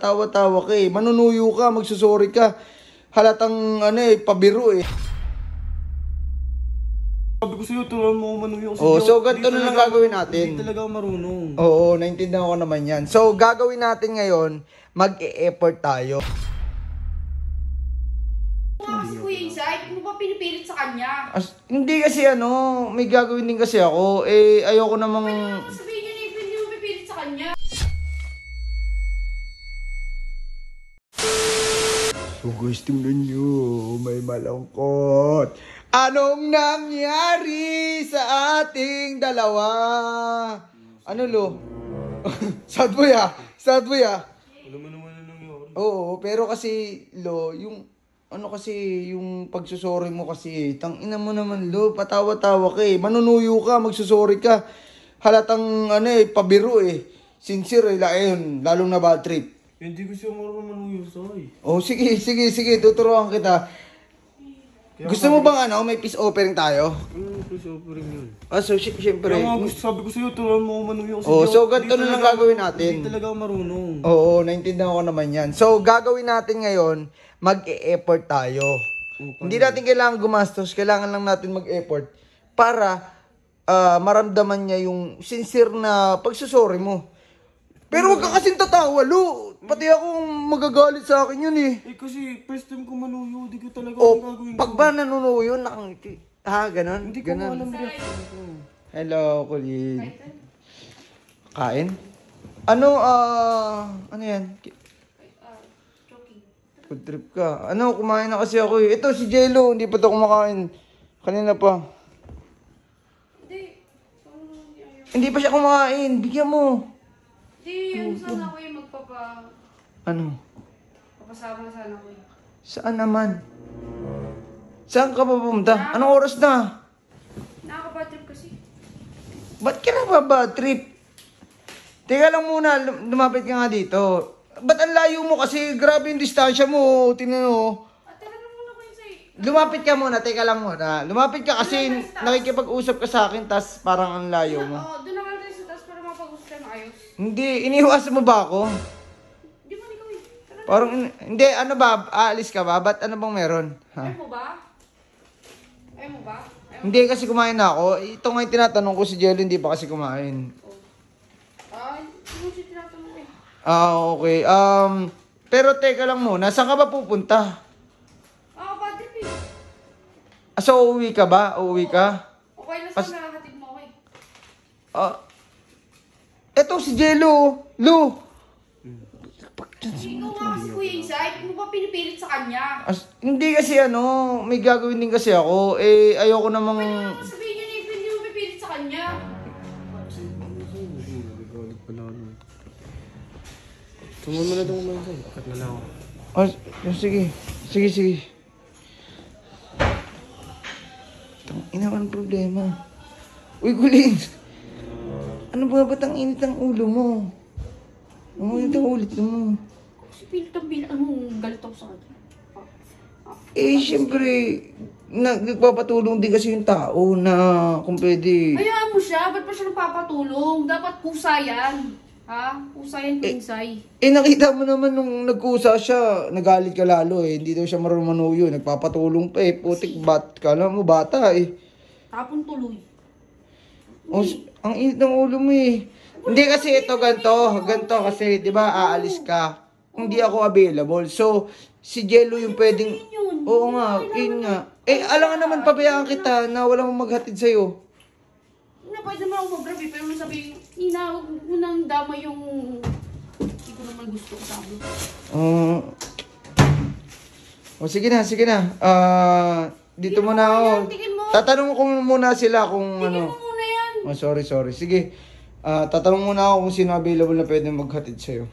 Tawa-tawa ka eh. Manunuyo ka, magsusorry ka. Halatang pabiro eh. Sabi ko sa'yo, turuan mo manuyo. So ganito na lang gagawin natin. Hindi talaga ako marunong. Oo, naintindihan ko naman yan. So gagawin natin ngayon, mag-e-effort tayo. Si Kuya Isay, mo ba pinipilit sa kanya? Hindi kasi may gagawin din kasi ako. Ayoko namang... Pwede naman sabihin niya na hindi mo pipilit sa kanya. So guys, tingnan nyo, may malungkot. Anong nangyari sa ating dalawa? Ano lo? Sad boy ah. Sad boy ah. Wala mo naman na nangyari. Oo, pero kasi lo, yung yung pagsusorry mo kasi, tangina mo naman lo, patawa-tawa ka eh. Manunuyo ka, magsusorry ka. Halatang pabiro eh. Sincere ayun, lalong na bad trip. Hindi ko siya marunong manuyo sa'y. Oh, sige, tuturuan kita. Gusto mo bang may peace offering tayo? Ano peace offering yun? So syempre. Kaya nga sabi ko sa'yo, turuan mo manuyo. So ganito na lang gagawin natin. Hindi talaga ako marunong. Oo, naintindihan ko naman yan. So gagawin natin ngayon, mag-e-effort tayo. Hindi natin kailangan gumastos, kailangan lang natin mag-effort para maramdaman niya yung sincere na pagsusorry mo. Pero wag ka kasing tatawa, Lu. Pati ako magagalit sa akin yun eh. Kasi first time ko manuyo, di ko talaga gagawin ko. Pag ba nanunuyo, nakangiti. Ganon? Hindi ko alam rin. Hello, kulit. Kain? Ano yan? Joking. Food trip ka. Kumain na kasi ako eh. Ito si Jello, hindi pa to kumakain. Kanina pa. Hindi. Hindi pa siya kumain. Bigyan mo. Hindi, sana ko yung papasama sana ko yung. Saan naman? Saan ka pa pumunta? Anong oras na? Nakaka-bad trip kasi. Ba't ka na ba bad trip? Teka lang muna, lumapit ka nga dito. Ba't ang layo mo kasi? Grabe yung distansya mo. Tingnan mo. Teka lang muna ko yung say. Lumapit ka muna, teka lang muna. Lumapit ka kasi nakikipag-usap ka sa akin, tas parang ang layo mo. Oo, doon naman tayo sa taas para mapag-usap na ayos. Hindi, iniwas mo ba ako? Di ba ikaw eh? Parang, hindi, aalis ka ba? Ba't ano bang meron? Ayaw mo ba? Ayaw mo ba? Hindi kasi kumain na ako. Ito nga yung tinatanong ko si Jello, hindi pa kasi kumain. Hindi mo siya tinatanong eh. Okay. Pero teka lang muna, saan ka ba pupunta? Bad trip eh. So, uuwi ka ba? Uuwi ka? Okay na sana hatid mo ako eh. Eto si Jello. Lu. Ikaw nga si Kuya Isay, mo ba pinipilit sa kanya? Hindi kasi may gagawin din kasi ako. Ayoko namang... Pwede naman sabihin niya na hindi mo pipilit sa kanya. Tumun mo na itong kumain sa'yo. Akat na lang ako. Sige. Ina man problema. Uy, Kulin. Ano ba ba't ang init ang ulo mo? Ang init ang ulit mo. Kasi pilit ang galit ako sa kanya. Siyempre, nagpapatulong din kasi yung tao na kung pwede. Hayaan mo siya, ba't pa siya nagpapatulong? Dapat kusa yan. Ha? Kusa yan, Kuya Isay. Nakita mo naman nung nagkusa siya, nagalit ka lalo eh. Hindi daw siya marunong manuyo. Nagpapatulong pa eh. Putik bat ka lang mo, bata eh. Tapon tuloy. Ang init ng ulo mo eh. Hindi kasi ito ganito kasi 'di ba aalis ka. Hindi ako available. So si Jello yung pwedeng oo nga, yun nga. Alangan naman pabayaan kita na walang maghatid sa iyo. Pwede naman ako mag-grab pero sabi, Nina, huwag mo nang dama yung hindi ko naman gusto ko sabi. Sige na. Dito muna ako. Tatanong ko muna sila kung Tigil mo muna yan. sorry. Sige. Tatanong muna ako kung sino available na pwede maghatid sa'yo.